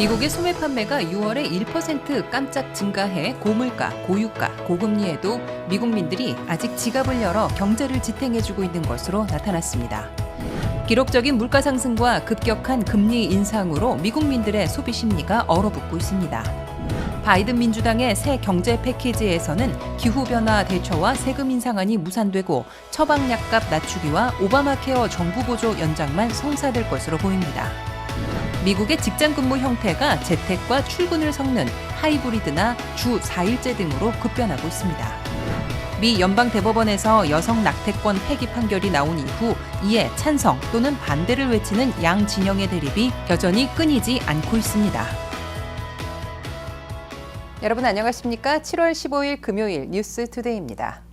미국의 소매 판매가 6월에 1% 깜짝 증가해 고물가, 고유가, 고금리에도 미국민들이 아직 지갑을 열어 경제를 지탱해주고 있는 것으로 나타났습니다. 기록적인 물가 상승과 급격한 금리 인상으로 미국민들의 소비 심리가 얼어붙고 있습니다. 바이든 민주당의 새 경제 패키지에서는 기후변화 대처와 세금 인상안이 무산되고 처방약값 낮추기와 오바마 케어 정부 보조 연장만 성사될 것으로 보입니다. 미국의 직장 근무 형태가 재택과 출근을 섞는 하이브리드나 주 4일제 등으로 급변하고 있습니다. 미 연방대법원에서 여성 낙태권 폐기 판결이 나온 이후 이에 찬성 또는 반대를 외치는 양 진영의 대립이 여전히 끊이지 않고 있습니다. 여러분 안녕하십니까? 7월 15일 금요일 뉴스투데이입니다.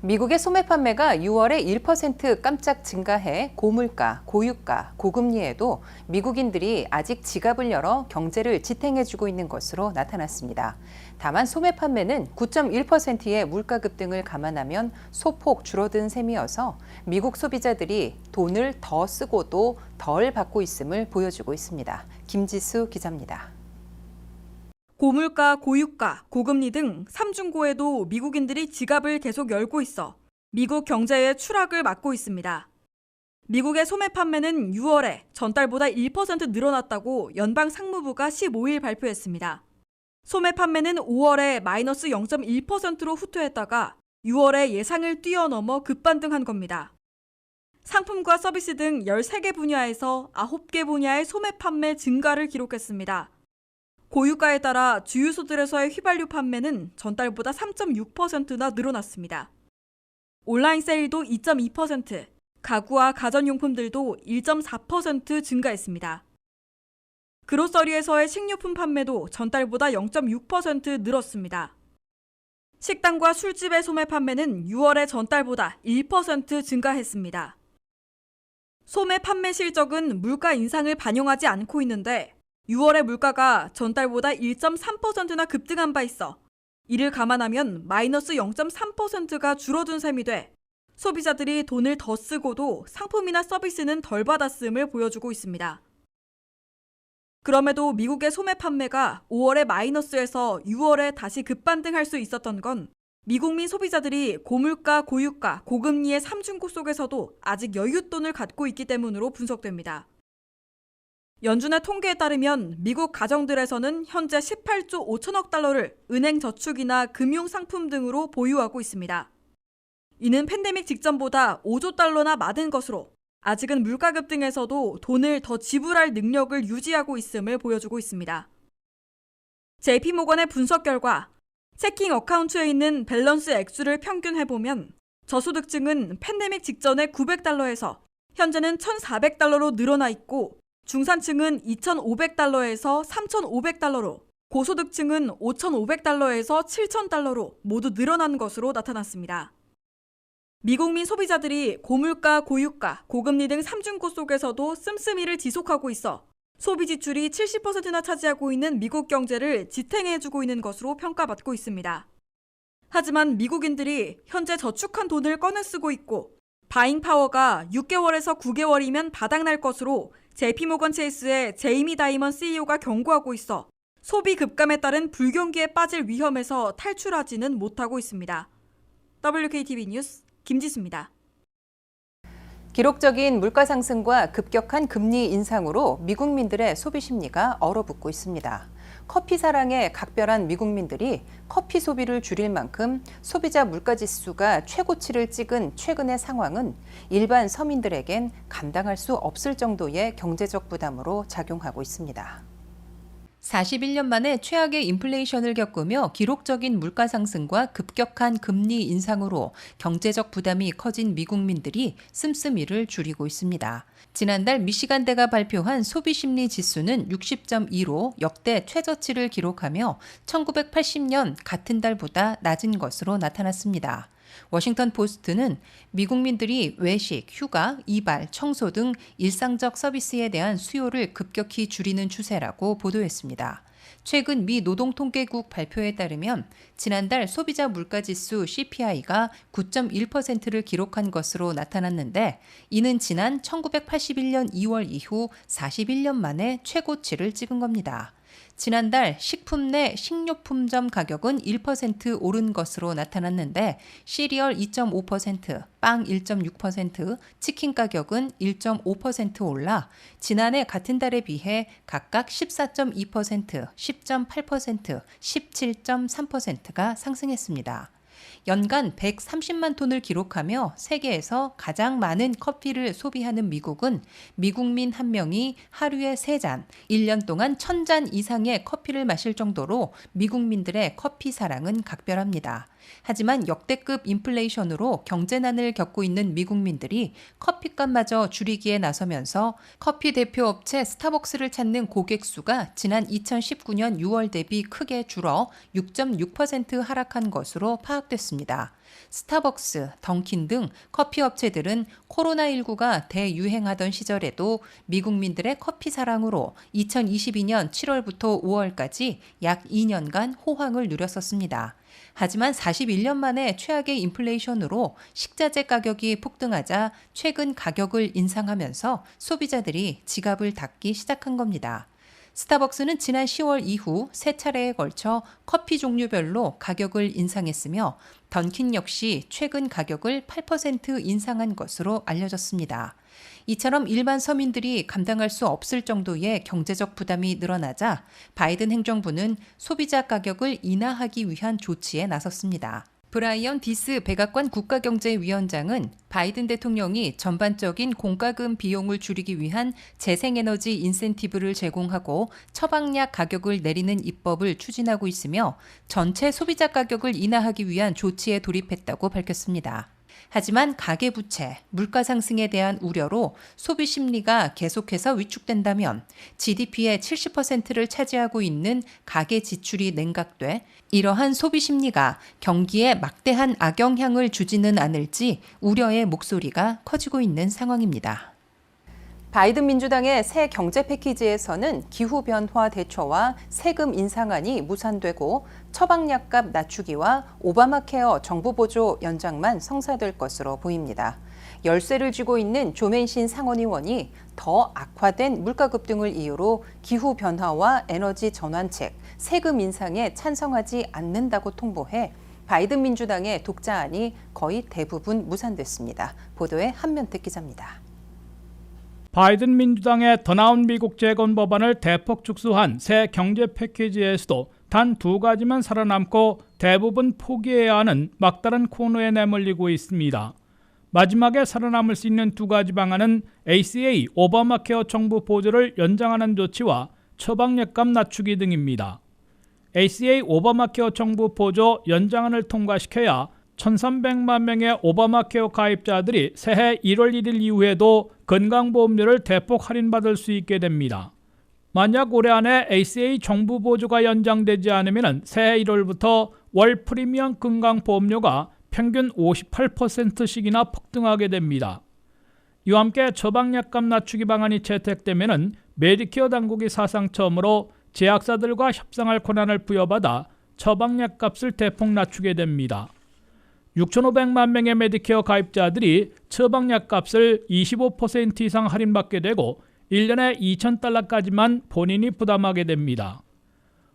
미국의 소매 판매가 6월에 1% 깜짝 증가해 고물가, 고유가, 고금리에도 미국인들이 아직 지갑을 열어 경제를 지탱해주고 있는 것으로 나타났습니다. 다만 소매 판매는 9.1%의 물가 급등을 감안하면 소폭 줄어든 셈이어서 미국 소비자들이 돈을 더 쓰고도 덜 받고 있음을 보여주고 있습니다. 김지수 기자입니다. 고물가, 고유가, 고금리 등 3중고에도 미국인들이 지갑을 계속 열고 있어 미국 경제의 추락을 막고 있습니다. 미국의 소매 판매는 6월에 전달보다 1% 늘어났다고 연방 상무부가 15일 발표했습니다. 소매 판매는 5월에 마이너스 0.1%로 후퇴했다가 6월에 예상을 뛰어넘어 급반등한 겁니다. 상품과 서비스 등 13개 분야에서 9개 분야의 소매 판매 증가를 기록했습니다. 고유가에 따라 주유소들에서의 휘발유 판매는 전달보다 3.6%나 늘어났습니다. 온라인 세일도 2.2%, 가구와 가전용품들도 1.4% 증가했습니다. 그로서리에서의 식료품 판매도 전달보다 0.6% 늘었습니다. 식당과 술집의 소매 판매는 6월에 전달보다 1% 증가했습니다. 소매 판매 실적은 물가 인상을 반영하지 않고 있는데 6월의 물가가 전달보다 1.3%나 급등한 바 있어 이를 감안하면 마이너스 0.3%가 줄어든 셈이 돼 소비자들이 돈을 더 쓰고도 상품이나 서비스는 덜 받았음을 보여주고 있습니다. 그럼에도 미국의 소매 판매가 5월에 마이너스에서 6월에 다시 급반등할 수 있었던 건 미국민 소비자들이 고물가, 고유가, 고금리의 3중고 속에서도 아직 여윳돈을 갖고 있기 때문으로 분석됩니다. 연준의 통계에 따르면 미국 가정들에서는 현재 18조 5천억 달러를 은행 저축이나 금융상품 등으로 보유하고 있습니다. 이는 팬데믹 직전보다 5조 달러나 많은 것으로 아직은 물가 급등에서도 돈을 더 지불할 능력을 유지하고 있음을 보여주고 있습니다. JP모건의 분석 결과 체킹 어카운트에 있는 밸런스 액수를 평균해보면 저소득층은 팬데믹 직전에 900달러에서 현재는 1,400달러로 늘어나 있고 중산층은 2,500달러에서 3,500달러로, 고소득층은 5,500달러에서 7,000달러로 모두 늘어난 것으로 나타났습니다. 미국민 소비자들이 고물가, 고유가, 고금리 등 3중고 속에서도 씀씀이를 지속하고 있어 소비 지출이 70%나 차지하고 있는 미국 경제를 지탱해주고 있는 것으로 평가받고 있습니다. 하지만 미국인들이 현재 저축한 돈을 꺼내 쓰고 있고 바잉 파워가 6개월에서 9개월이면 바닥날 것으로 JP모건 체이스의 제이미 다이먼 CEO가 경고하고 있어 소비 급감에 따른 불경기에 빠질 위험에서 탈출하지는 못하고 있습니다. WKTV 뉴스 김지수입니다. 기록적인 물가 상승과 급격한 금리 인상으로 미국민들의 소비 심리가 얼어붙고 있습니다. 커피 사랑에 각별한 미국민들이 커피 소비를 줄일 만큼 소비자 물가지수가 최고치를 찍은 최근의 상황은 일반 서민들에겐 감당할 수 없을 정도의 경제적 부담으로 작용하고 있습니다. 41년 만에 최악의 인플레이션을 겪으며 기록적인 물가 상승과 급격한 금리 인상으로 경제적 부담이 커진 미국민들이 씀씀이를 줄이고 있습니다. 지난달 미시간대가 발표한 소비심리 지수는 60.2로 역대 최저치를 기록하며 1980년 같은 달보다 낮은 것으로 나타났습니다. 워싱턴 포스트는 미국민들이 외식, 휴가, 이발, 청소 등 일상적 서비스에 대한 수요를 급격히 줄이는 추세라고 보도했습니다. 최근 미 노동통계국 발표에 따르면 지난달 소비자 물가지수 CPI가 9.1%를 기록한 것으로 나타났는데 이는 지난 1981년 2월 이후 41년 만에 최고치를 찍은 겁니다. 지난달 식품 내 식료품점 가격은 1% 오른 것으로 나타났는데 시리얼 2.5%, 빵 1.6%, 치킨 가격은 1.5% 올라 지난해 같은 달에 비해 각각 14.2%, 10.8%, 17.3%가 상승했습니다. 연간 130만 톤을 기록하며 세계에서 가장 많은 커피를 소비하는 미국은 미국민 한 명이 하루에 3잔, 1년 동안 1000잔 이상의 커피를 마실 정도로 미국민들의 커피 사랑은 각별합니다. 하지만 역대급 인플레이션으로 경제난을 겪고 있는 미국민들이 커피값마저 줄이기에 나서면서 커피 대표 업체 스타벅스를 찾는 고객 수가 지난 2019년 6월 대비 크게 줄어 6.6% 하락한 것으로 파악됐습니다. 스타벅스, 던킨 등 커피 업체들은 코로나19가 대유행하던 시절에도 미국민들의 커피 사랑으로 2022년 7월부터 5월까지 약 2년간 호황을 누렸었습니다. 하지만 41년 만에 최악의 인플레이션으로 식자재 가격이 폭등하자 최근 가격을 인상하면서 소비자들이 지갑을 닫기 시작한 겁니다. 스타벅스는 지난 10월 이후 3차례에 걸쳐 커피 종류별로 가격을 인상했으며 던킨 역시 최근 가격을 8% 인상한 것으로 알려졌습니다. 이처럼 일반 서민들이 감당할 수 없을 정도의 경제적 부담이 늘어나자 바이든 행정부는 소비자 가격을 인하하기 위한 조치에 나섰습니다. 브라이언 디스 백악관 국가경제위원장은 바이든 대통령이 전반적인 공과금 비용을 줄이기 위한 재생에너지 인센티브를 제공하고 처방약 가격을 내리는 입법을 추진하고 있으며 전체 소비자 가격을 인하하기 위한 조치에 돌입했다고 밝혔습니다. 하지만 가계부채, 물가 상승에 대한 우려로 소비 심리가 계속해서 위축된다면 GDP의 70%를 차지하고 있는 가계 지출이 냉각돼 이러한 소비 심리가 경기에 막대한 악영향을 주지는 않을지 우려의 목소리가 커지고 있는 상황입니다. 바이든 민주당의 새 경제 패키지에서는 기후변화 대처와 세금 인상안이 무산되고 처방약값 낮추기와 오바마 케어 정부 보조 연장만 성사될 것으로 보입니다. 열쇠를 쥐고 있는 조 맨신 상원의원이 더 악화된 물가 급등을 이유로 기후변화와 에너지 전환책, 세금 인상에 찬성하지 않는다고 통보해 바이든 민주당의 독자안이 거의 대부분 무산됐습니다. 보도에 한면택 기자입니다. 바이든 민주당의 더 나은 미국 재건 법안을 대폭 축소한 새 경제 패키지에서도 단 2가지만 살아남고 대부분 포기해야 하는 막다른 코너에 내몰리고 있습니다. 마지막에 살아남을 수 있는 2가지 방안은 ACA 오바마 케어 정부 보조를 연장하는 조치와 처방약값 낮추기 등입니다. ACA 오바마 케어 정부 보조 연장안을 통과시켜야 1,300만 명의 오바마 케어 가입자들이 새해 1월 1일 이후에도 건강보험료를 대폭 할인받을 수 있게 됩니다. 만약 올해 안에 ACA 정부 보조가 연장되지 않으면 새해 1월부터 월 프리미엄 건강보험료가 평균 58%씩이나 폭등하게 됩니다. 이와 함께 처방약값 낮추기 방안이 채택되면 메디케어 당국이 사상 처음으로 제약사들과 협상할 권한을 부여받아 처방약값을 대폭 낮추게 됩니다. 6,500만 명의 메디케어 가입자들이 처방약 값을 25% 이상 할인받게 되고 1년에 $2,000까지만 본인이 부담하게 됩니다.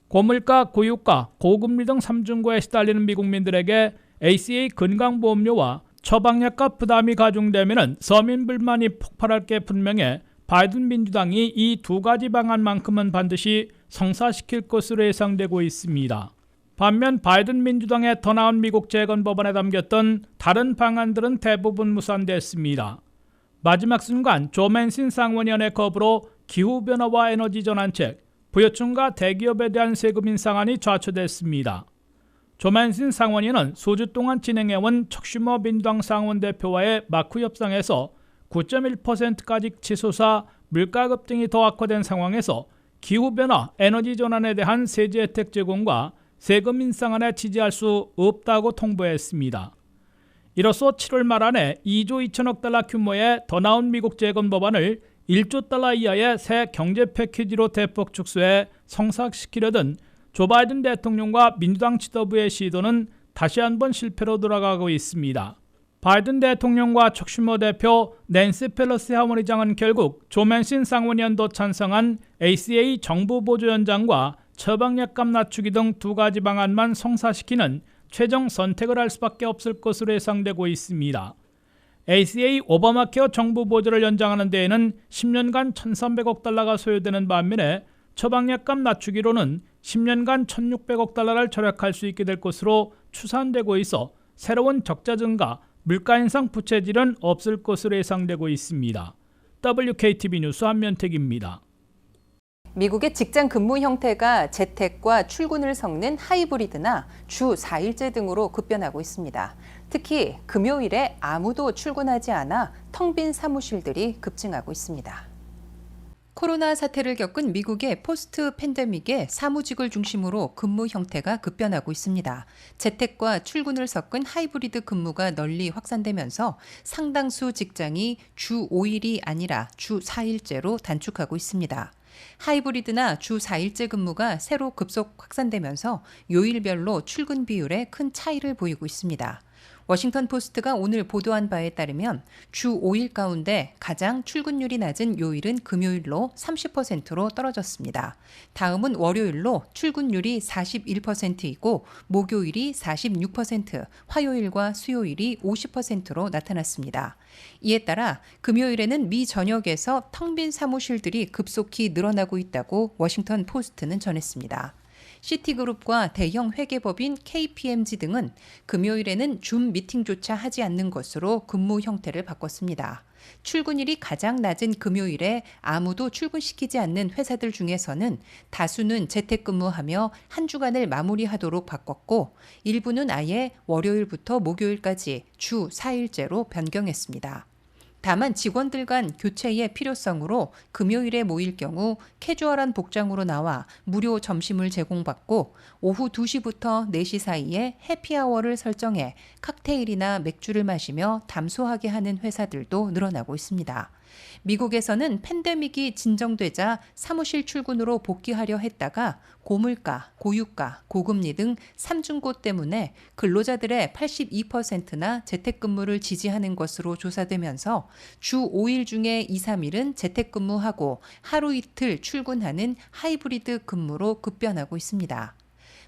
고물가, 고유가, 고금리 등 삼중고에 시달리는 미국민들에게 ACA 건강보험료와 처방약값 부담이 가중되면 서민 불만이 폭발할 게 분명해 바이든 민주당이 이 2가지 방안만큼은 반드시 성사시킬 것으로 예상되고 있습니다. 반면 바이든 민주당의 더 나은 미국 재건 법안에 담겼던 다른 방안들은 대부분 무산됐습니다. 마지막 순간 조 맨신 상원의원의 거부로 기후변화와 에너지 전환책, 부유층과 대기업에 대한 세금 인상안이 좌초됐습니다. 조 맨신 상원의원은 수주 동안 진행해온 척 슈머 민주당 상원 대표와의 마크 협상에서 9.1%까지 치솟아 물가 급등이 더 악화된 상황에서 기후변화, 에너지 전환에 대한 세제 혜택 제공과 세금 인상안에 지지할 수 없다고 통보했습니다. 이로써 7월 말 안에 2조 2천억 달러 규모의 더 나은 미국 재건 법안을 1조 달러 이하의 새 경제 패키지로 대폭 축소해 성사시키려던 조 바이든 대통령과 민주당 지도부의 시도는 다시 한번 실패로 돌아가고 있습니다. 바이든 대통령과 척 슈머 대표, 낸시 펠로시 하원의장은 결국 조 맨신 상원의원도 찬성한 ACA 정부 보조 연장과 처방약값 낮추기 등 두 가지 방안만 성사시키는 최종 선택을 할 수밖에 없을 것으로 예상되고 있습니다. ACA 오바마케어 정부 보조를 연장하는 데에는 10년간 1,300억 달러가 소요되는 반면에 처방약값 낮추기로는 10년간 1,600억 달러를 절약할 수 있게 될 것으로 추산되고 있어 새로운 적자 증가, 물가 인상 부채질은 없을 것으로 예상되고 있습니다. WKTV 뉴스 한면택입니다. 미국의 직장 근무 형태가 재택과 출근을 섞는 하이브리드나 주 4일제 등으로 급변하고 있습니다. 특히 금요일에 아무도 출근하지 않아 텅 빈 사무실들이 급증하고 있습니다. 코로나 사태를 겪은 미국의 포스트 팬데믹에 사무직을 중심으로 근무 형태가 급변하고 있습니다. 재택과 출근을 섞은 하이브리드 근무가 널리 확산되면서 상당수 직장이 주 5일이 아니라 주 4일제로 단축하고 있습니다. 하이브리드나 주 4일제 근무가 새로 급속 확산되면서 요일별로 출근 비율에 큰 차이를 보이고 있습니다. 워싱턴 포스트가 오늘 보도한 바에 따르면 주 5일 가운데 가장 출근율이 낮은 요일은 금요일로 30%로 떨어졌습니다. 다음은 월요일로 출근율이 41%이고 목요일이 46%, 화요일과 수요일이 50%로 나타났습니다. 이에 따라 금요일에는 미 전역에서 텅 빈 사무실들이 급속히 늘어나고 있다고 워싱턴 포스트는 전했습니다. 시티그룹과 대형 회계법인 KPMG 등은 금요일에는 줌 미팅조차 하지 않는 것으로 근무 형태를 바꿨습니다. 출근일이 가장 낮은 금요일에 아무도 출근시키지 않는 회사들 중에서는 다수는 재택근무하며 한 주간을 마무리하도록 바꿨고 일부는 아예 월요일부터 목요일까지 주 4일제로 변경했습니다. 다만 직원들 간 교체의 필요성으로 금요일에 모일 경우 캐주얼한 복장으로 나와 무료 점심을 제공받고 오후 2시부터 4시 사이에 해피아워를 설정해 칵테일이나 맥주를 마시며 담소하게 하는 회사들도 늘어나고 있습니다. 미국에서는 팬데믹이 진정되자 사무실 출근으로 복귀하려 했다가 고물가, 고유가, 고금리 등 삼중고 때문에 근로자들의 82%나 재택근무를 지지하는 것으로 조사되면서 주 5일 중에 2, 3일은 재택근무하고 하루 이틀 출근하는 하이브리드 근무로 급변하고 있습니다.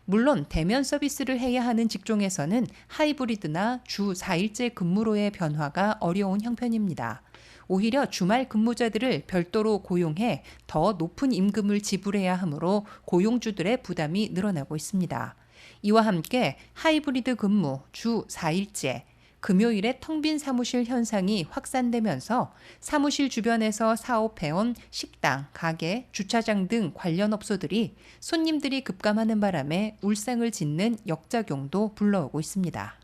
물론 대면 서비스를 해야 하는 직종에서는 하이브리드나 주 4일제 근무로의 변화가 어려운 형편입니다. 오히려 주말 근무자들을 별도로 고용해 더 높은 임금을 지불해야 하므로 고용주들의 부담이 늘어나고 있습니다. 이와 함께 하이브리드 근무 주 4일제, 금요일에 텅 빈 사무실 현상이 확산되면서 사무실 주변에서 사업해온 식당, 가게, 주차장 등 관련 업소들이 손님들이 급감하는 바람에 울상을 짓는 역작용도 불러오고 있습니다.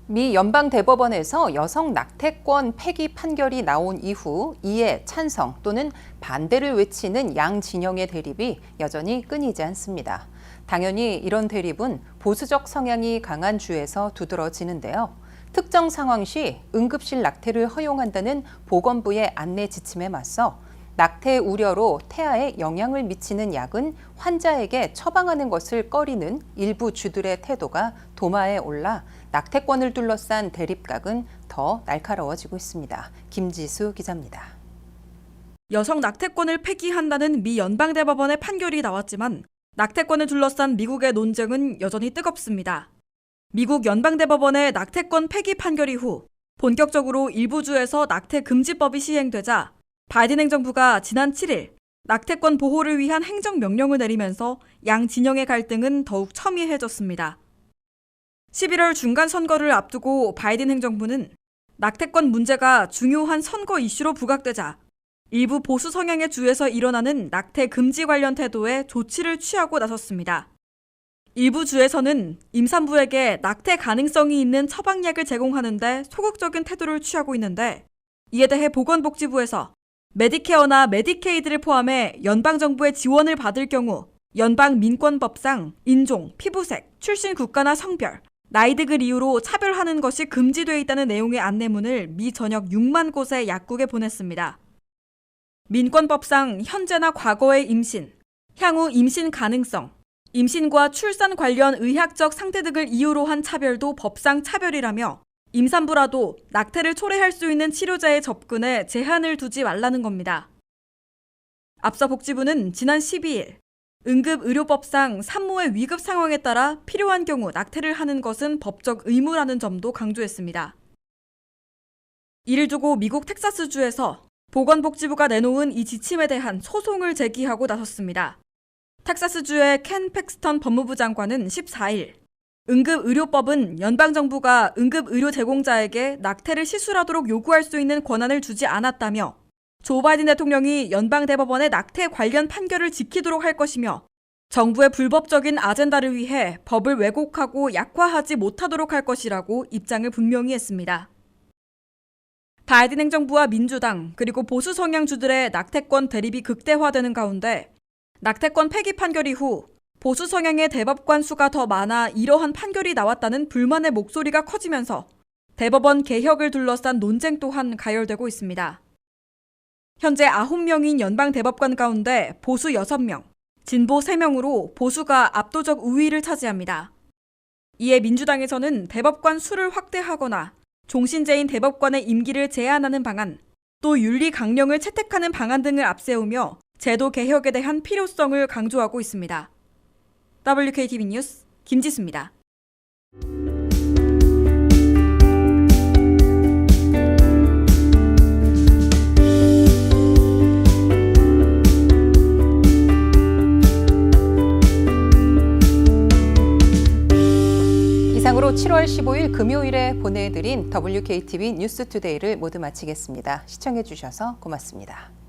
미 연방대법원에서 여성 낙태권 폐기 판결이 나온 이후 이에 찬성 또는 반대를 외치는 양 진영의 대립이 여전히 끊이지 않습니다. 당연히 이런 대립은 보수적 성향이 강한 주에서 두드러지는데요. 특정 상황 시 응급실 낙태를 허용한다는 보건부의 안내 지침에 맞서 낙태 우려로 태아에 영향을 미치는 약은 환자에게 처방하는 것을 꺼리는 일부 주들의 태도가 도마에 올라 낙태권을 둘러싼 대립각은 더 날카로워지고 있습니다. 김지수 기자입니다. 여성 낙태권을 폐기한다는 미 연방대법원의 판결이 나왔지만 낙태권을 둘러싼 미국의 논쟁은 여전히 뜨겁습니다. 미국 연방대법원의 낙태권 폐기 판결 이후 본격적으로 일부 주에서 낙태 금지법이 시행되자 바이든 행정부가 지난 7일 낙태권 보호를 위한 행정명령을 내리면서 양 진영의 갈등은 더욱 첨예해졌습니다. 11월 중간 선거를 앞두고 바이든 행정부는 낙태권 문제가 중요한 선거 이슈로 부각되자 일부 보수 성향의 주에서 일어나는 낙태 금지 관련 태도에 조치를 취하고 나섰습니다. 일부 주에서는 임산부에게 낙태 가능성이 있는 처방약을 제공하는 데 소극적인 태도를 취하고 있는데 이에 대해 보건복지부에서 메디케어나 메디케이드를 포함해 연방정부의 지원을 받을 경우 연방민권법상 인종, 피부색, 출신 국가나 성별, 나이 등을 이유로 차별하는 것이 금지되어 있다는 내용의 안내문을 미 전역 6만 곳의 약국에 보냈습니다. 민권법상 현재나 과거의 임신, 향후 임신 가능성, 임신과 출산 관련 의학적 상태 등을 이유로 한 차별도 법상 차별이라며 임산부라도 낙태를 초래할 수 있는 치료자의 접근에 제한을 두지 말라는 겁니다. 앞서 복지부는 지난 12일 응급의료법상 산모의 위급 상황에 따라 필요한 경우 낙태를 하는 것은 법적 의무라는 점도 강조했습니다. 이를 두고 미국 텍사스주에서 보건복지부가 내놓은 이 지침에 대한 소송을 제기하고 나섰습니다. 텍사스주의 켄 팩스턴 법무부 장관은 14일 응급의료법은 연방정부가 응급의료 제공자에게 낙태를 시술하도록 요구할 수 있는 권한을 주지 않았다며 조 바이든 대통령이 연방대법원의 낙태 관련 판결을 지키도록 할 것이며 정부의 불법적인 아젠다를 위해 법을 왜곡하고 약화하지 못하도록 할 것이라고 입장을 분명히 했습니다. 바이든 행정부와 민주당 그리고 보수 성향주들의 낙태권 대립이 극대화되는 가운데 낙태권 폐기 판결 이후 보수 성향의 대법관 수가 더 많아 이러한 판결이 나왔다는 불만의 목소리가 커지면서 대법원 개혁을 둘러싼 논쟁 또한 가열되고 있습니다. 현재 9명인 연방 대법관 가운데 보수 6명, 진보 3명으로 보수가 압도적 우위를 차지합니다. 이에 민주당에서는 대법관 수를 확대하거나 종신제인 대법관의 임기를 제한하는 방안, 또 윤리 강령을 채택하는 방안 등을 앞세우며 제도 개혁에 대한 필요성을 강조하고 있습니다. WKTV 뉴스 김지수입니다. 이상으로 7월 15일 금요일에 보내드린 WKTV 뉴스투데이를 모두 마치겠습니다. 시청해주셔서 고맙습니다.